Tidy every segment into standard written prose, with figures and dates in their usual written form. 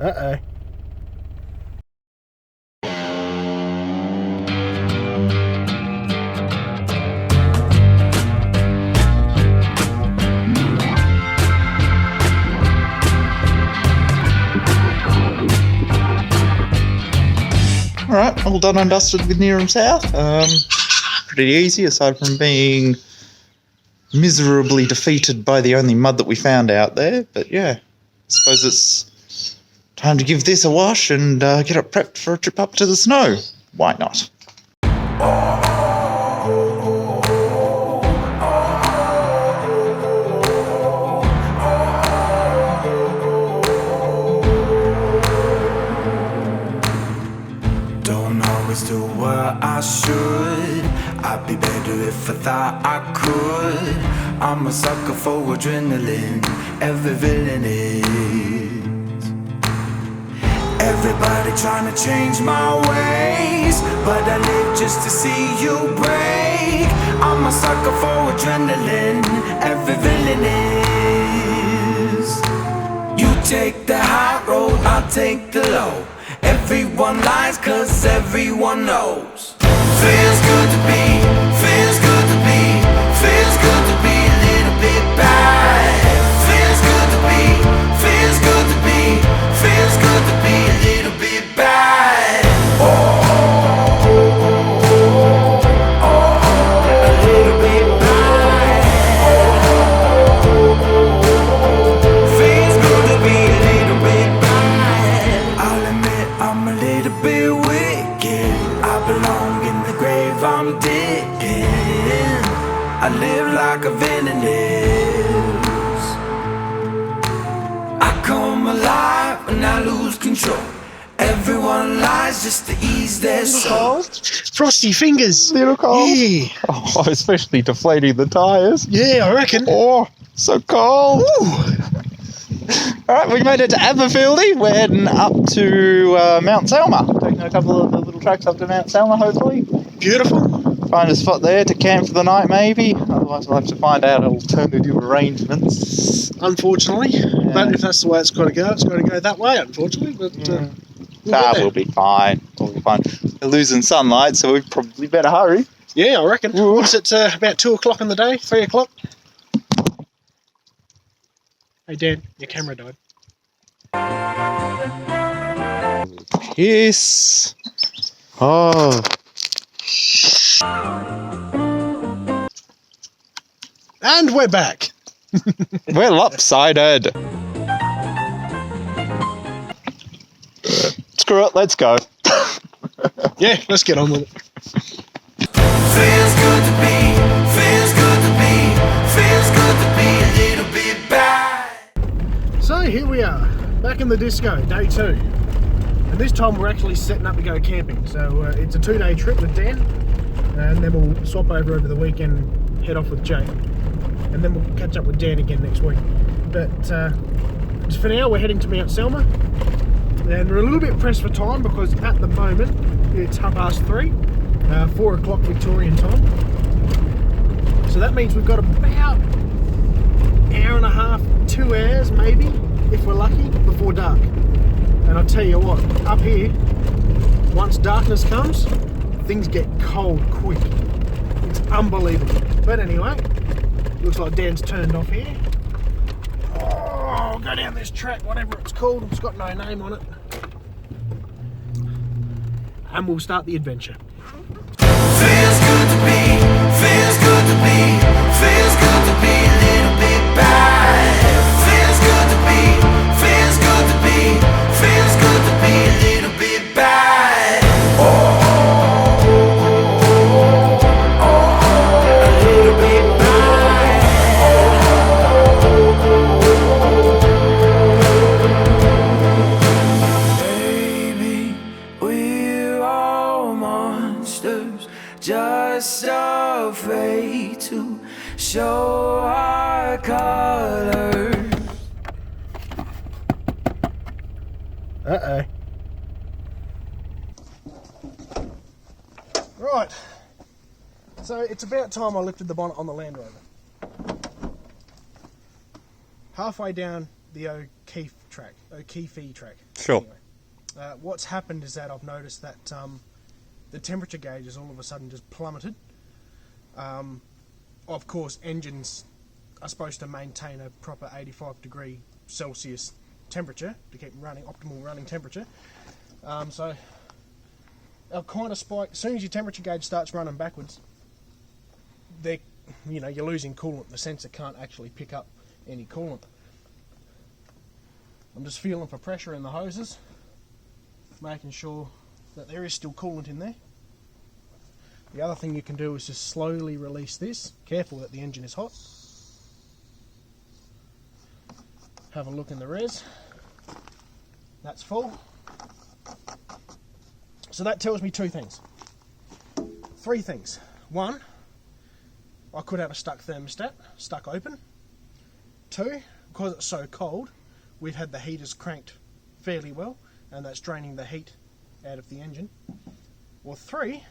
Uh-oh. Alright, all done and dusted with Nearham South. Pretty easy, aside from being miserably defeated by the only mud that we found out there. But yeah, I suppose it's time to give this a wash and get it prepped for a trip up to the snow. Why not? Do what I should. I'd be better if I thought I could. I'm a sucker for adrenaline. Every villain is. Everybody trying to change my ways, but I live just to see you break. I'm a sucker for adrenaline. Every villain is. You take the high road, I'll take the low. Everyone lies cause everyone knows. Feels good to be, feels good to be, feels good to be a little bit bad. Feels good to be, feels good to be, feels good to be a little bit bad. A little bit bad. Feels good to be a little bit bad. I'll admit I'm a little bit wicked. I belong in the grave I'm digging. I live like a villain lives. I come alive when I lose control. Everyone lies just to ease their soul. Frosty fingers. Little cold. Yeah. Oh, especially deflating the tyres. Yeah, I reckon. Oh, so cold. Alright, we made it to Aberfieldy. We're heading up to Mount Selma. Taking a couple of the little tracks up to Mount Selma, hopefully. Beautiful. Find a spot there to camp for the night, maybe. Otherwise, we'll have to find out alternative arrangements. Unfortunately. Yeah. But if that's the way it's got to go, it's got to go that way, unfortunately. But We'll be fine. We'll be fine. We're losing sunlight, so we probably better hurry. yeah, I reckon. What's it, about 2 o'clock in the day? 3 o'clock? Hey, Dan, your camera died. Yes. Oh. And we're back. We're lopsided. Screw it, let's go. Yeah, let's get on with it. Feels good to be, feels good to be, feels good to be a little bit bad. So here we are, back in the disco, day 2. And this time we're actually setting up to go camping. So it's a 2-day trip with Dan, and then we'll swap over the weekend and head off with Jay. And then we'll catch up with Dan again next week. But just for now, we're heading to Mount Selma. And we're a little bit pressed for time because at the moment it's 3:30, 4 o'clock Victorian time. So that means we've got about an hour and a half, 2 hours maybe, if we're lucky, before dark. And I'll tell you what, up here, once darkness comes, things get cold quick. It's unbelievable. But anyway, looks like Dan's turned off here. Oh, I'll go down this track, whatever it's called. It's got no name on it. And we'll start the adventure. Feels good to be, feels good to be, feels good to be a little bit bad. Feels good to be, feels good to be, feels good to be a little bit bad. A little bit bad. Baby, we're all monsters, just afraid to show our colors. Uh-oh. Right. So it's about time I lifted the bonnet on the Land Rover. Halfway down the Okeefe track, Okeefe track. Sure. Anyway, what's happened is that I've noticed that the temperature gauge has all of a sudden just plummeted. Of course, engines are supposed to maintain a proper 85 degree Celsius temperature to keep running, optimal running temperature. So our kind of spike, as soon as your temperature gauge starts running backwards, you're losing coolant. The sensor can't actually pick up any coolant. I'm just feeling for pressure in the hoses, making sure that there is still coolant in there. The other thing you can do is just slowly release this. Careful that the engine is hot. Have a look in the res. That's full. So that tells me two things. Three things. One, I could have a stuck thermostat, stuck open. Two, because it's so cold, we've had the heaters cranked fairly well, and that's draining the heat out of the engine. Or three,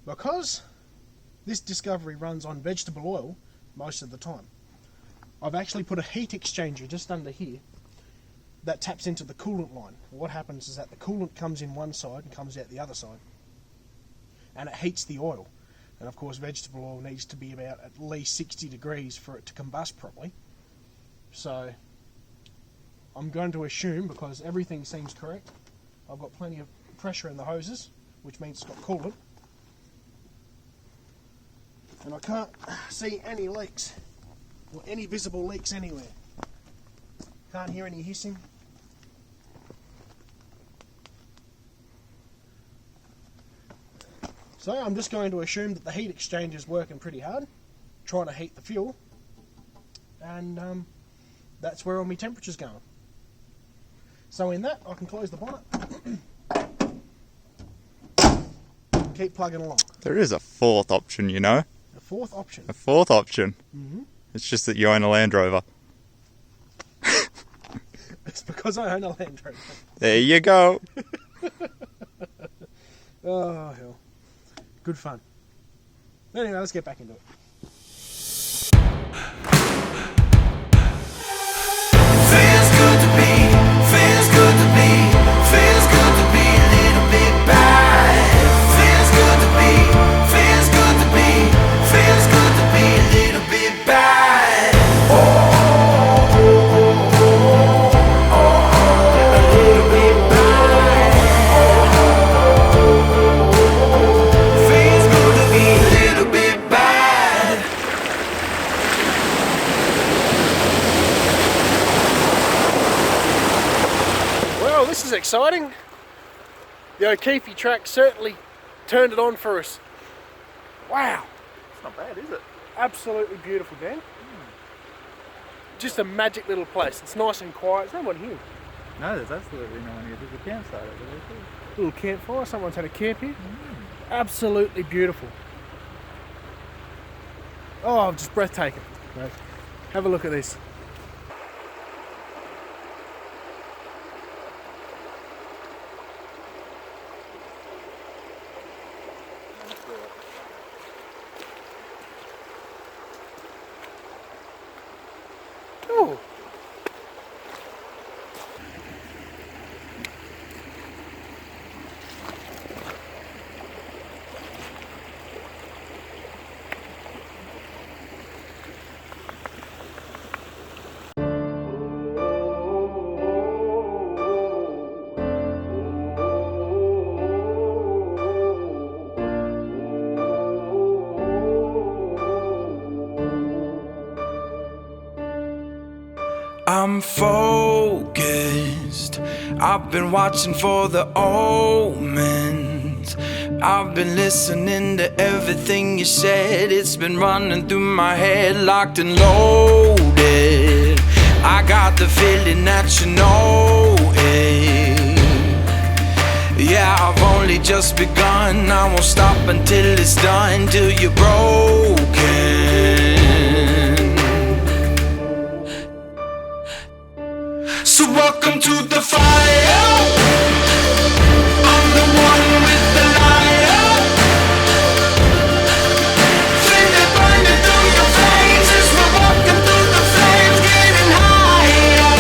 because this Discovery runs on vegetable oil most of the time, I've actually put a heat exchanger just under here that taps into the coolant line. What happens is that the coolant comes in one side and comes out the other side, and it heats the oil. And of course vegetable oil needs to be about at least 60 degrees for it to combust properly. So I'm going to assume, because everything seems correct, I've got plenty of pressure in the hoses, which means it's got coolant. And I can't see any leaks, or any visible leaks anywhere. Can't hear any hissing. So I'm just going to assume that the heat exchanger is working pretty hard, trying to heat the fuel, and that's where all my temperature's going. So in that, I can close the bonnet. Keep plugging along. There is a fourth option, you know. A fourth option. A fourth option. Mm-hmm. It's just that you own a Land Rover. It's because I own a Land Rover. There you go. Oh, hell. Good fun. Anyway, let's get back into it. Feels good to be, feels good to be, feels good to be a little bit bad. Feels good to be, feels good to be, feels good to be a little bit bad. Oh, oh, oh, oh, oh, oh, a little bit bad. Feels good to be a little bit bad. Well, this is exciting. The Okeefe track certainly turned it on for us. Wow. It's not bad, is it? Absolutely beautiful, Dan. Just a magic little place. It's nice and quiet. There's no one here. No, there's absolutely no one here. There's a campsite over there too. Little campfire. Someone's had a camp here. Absolutely beautiful. Oh, just breathtaking. Right. Have a look at this. Oh. I'm focused. I've been watching for the omens. I've been listening to everything you said. It's been running through my head, locked and loaded. I got the feeling that you know it. Yeah, I've only just begun. I won't stop until it's done, till you're broken. So welcome to the fire. I'm the one with the liar. Feel it burning through your veins as we're walking through the flames, getting higher.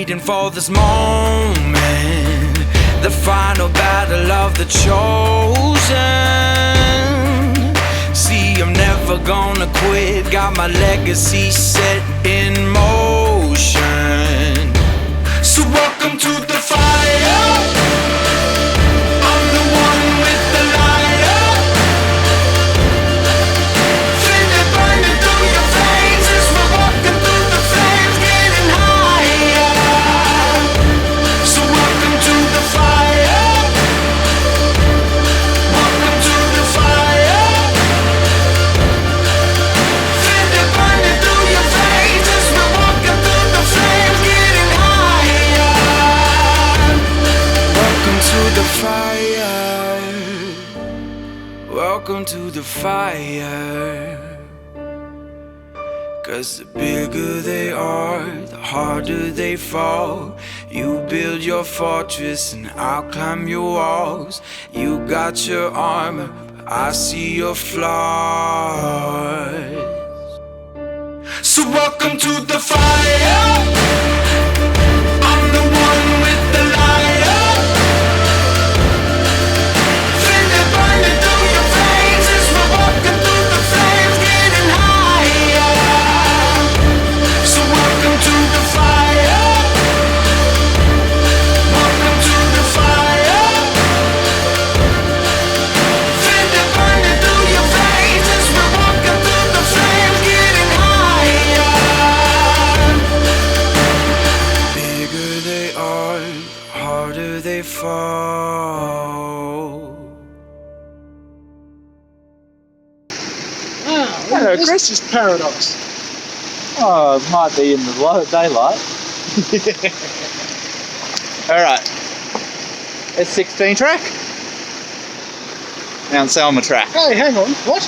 waiting for this moment, the final battle of the chosen. See, I'm never gonna quit, got my legacy set in motion. So welcome to the fire. I'm the one with the lighter. Feel it burning through your veins as we're walking through the flames, getting higher. So welcome to the fire. Welcome to the fire. Feel it burning through your veins as we're walking through the flames, getting higher. Welcome to the fire. Welcome to the fire. 'Cause the bigger they are, the harder they fall. You build your fortress and I'll climb your walls. You got your armor, but I see your flaws. So welcome to the fire. I'm the one with the lighter. Feel it burning through your veins as we're walking through the flames, getting higher. So welcome to the fire. Welcome to the fire. Feel it burning through your veins as we're walking through the flames, getting higher. Bigger they are, harder they fall. Wow, Hello, this Chris. is just paradise. Oh, it might be in the daylight. Alright. S16 track. Mount Selma track. Hey, hang on, what?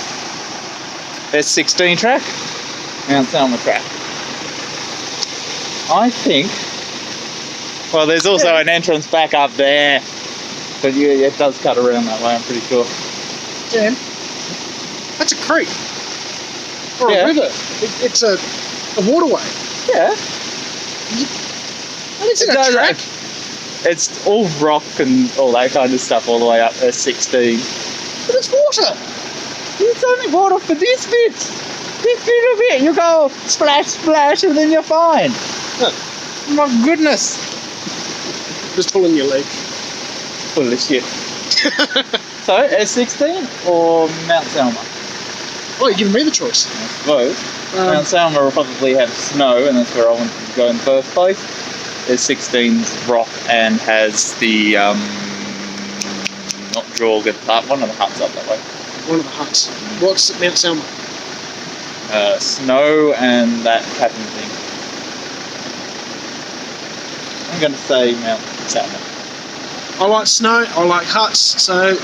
S16 track. Mount Selma track. I think. Well, there's also an entrance back up there. But yeah, it does cut around that way, I'm pretty sure. Dan, that's a creek. Or Yeah. a river. It's a waterway. Yeah. And it's in a No, track. It's all rock and all that kind of stuff all the way up S16. But it's water. It's only water for this bit. This little bit. You go splash, splash, and then you're fine. Huh. My goodness. Just pulling your leg. Full of shit. So, S16 or Mount Selma? Oh, you're giving me the choice. I suppose. Mount Selma will probably have snow, and that's where I wanted to go in the first place. S16's rock and has the, not Jorgen, but one of the huts up that way. One of the huts. What's at Mount Selma? Snow and that cabin thing. I'm going to say Mount Selma. I like snow, I like huts, so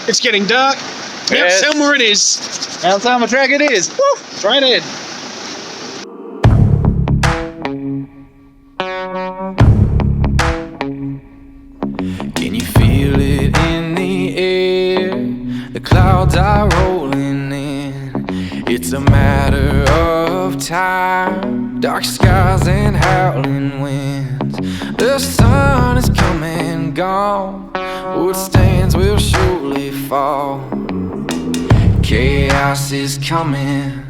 it's getting dark. Mount Yes. Selma it is. Mount Selma track it is. Woo! Straight ahead. Can you feel it in the air? The clouds are rolling in. It's a matter of time. Dark skies and howling winds. The sun is come and gone. What stands will surely fall. Chaos is coming.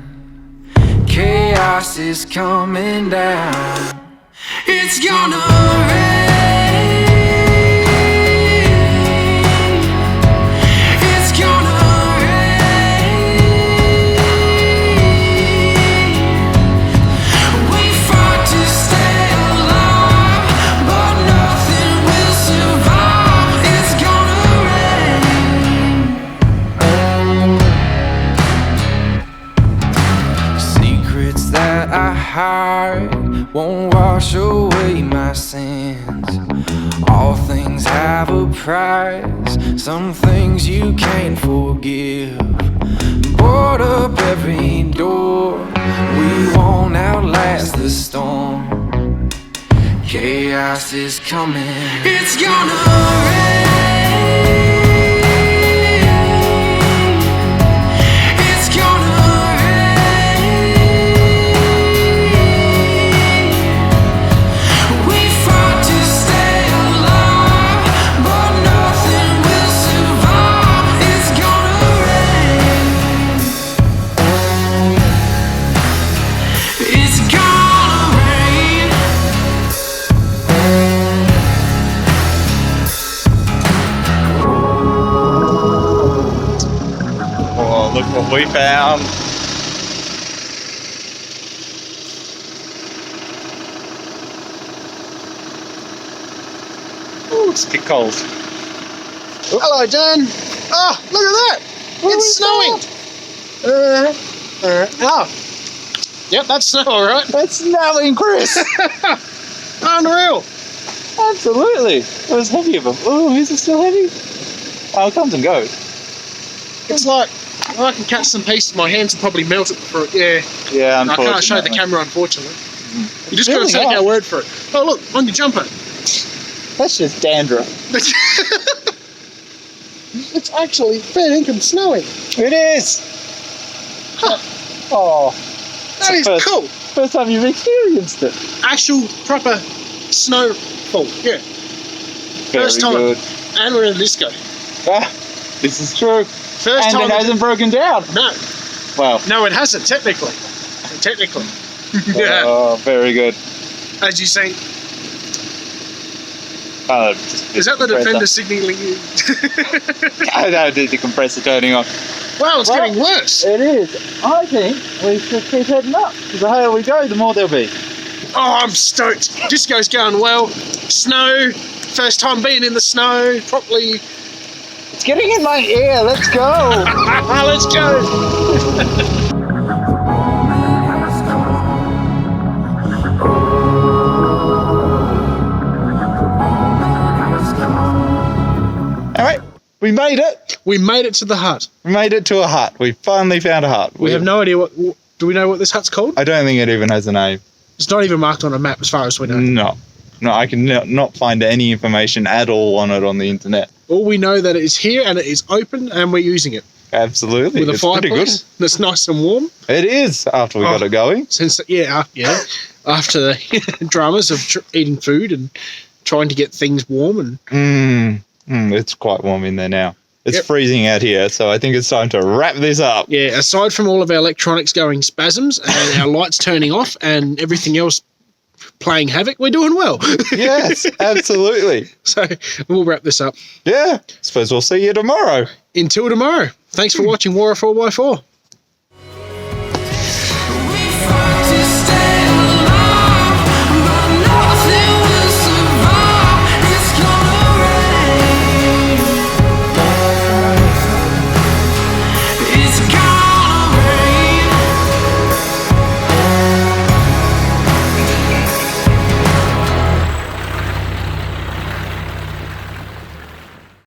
Chaos is coming down. It's gonna rain. It's gonna rain. We fight to stay alive, but nothing will survive. It's gonna rain. Secrets that I hide won't wash away my sins. All things have a price, some things you can't forgive. Board up every door, we won't outlast the storm. Chaos is coming, it's gonna rain. It's gonna rain. We look what we found. Ooh, it's a bit cold. Hello, Dan. Oh, look at that. It's snowing. Oh. Yep, that's snow, all right. That's snowing, Chris. Unreal. Absolutely. It was heavy of a... Oh, is it still heavy? Oh, it comes and goes. It's like, I can catch some pieces. My hands will probably melt it before it. Yeah. Yeah, I unfortunately. can't show the camera, unfortunately. You just got to Really take hot. our word for it. Oh, look, on your jumper. That's just dandruff. It's actually fair income snowing. It is. Huh. Oh, That is cool. first time you've experienced it. Actual proper snowfall. Yeah. Very First time. good. And we're in the disco. Ah, this is true. First And time. it hasn't broken down. No. Well, No, it hasn't, technically. Technically. Yeah. oh, very good. As you say, Is is that the Defender signalling you? I don't need the compressor turning on. Wow, it's Well, getting worse. It is. I think we should keep heading up. Because the higher we go, the more there'll be. Oh, I'm stoked. Disco's going well. Snow. First time being in the snow properly. It's getting in my ear. Let's go. Let's go. All right. We made it. We made it to the hut. We made it to a hut. We finally found a hut. We have no idea what. Do we know what this hut's called? I don't think it even has a name. It's not even marked on a map as far as we know. No. No, I can not find any information at all on it on the internet. All we know that it is here and it is open and we're using it. Absolutely. With a It's pretty good. fireplace that's nice and warm. It is after we got it going. Since after the dramas of eating food and trying to get things warm and It's quite warm in there now. It's Yep. freezing out here, so I think it's time to wrap this up. yeah, aside from all of our electronics going spasms and our lights turning off and everything else playing havoc, we're doing well. Yes, absolutely. So we'll wrap this up. Yeah. Suppose we'll see you tomorrow. Until tomorrow. Thanks for watching WORA 4x4.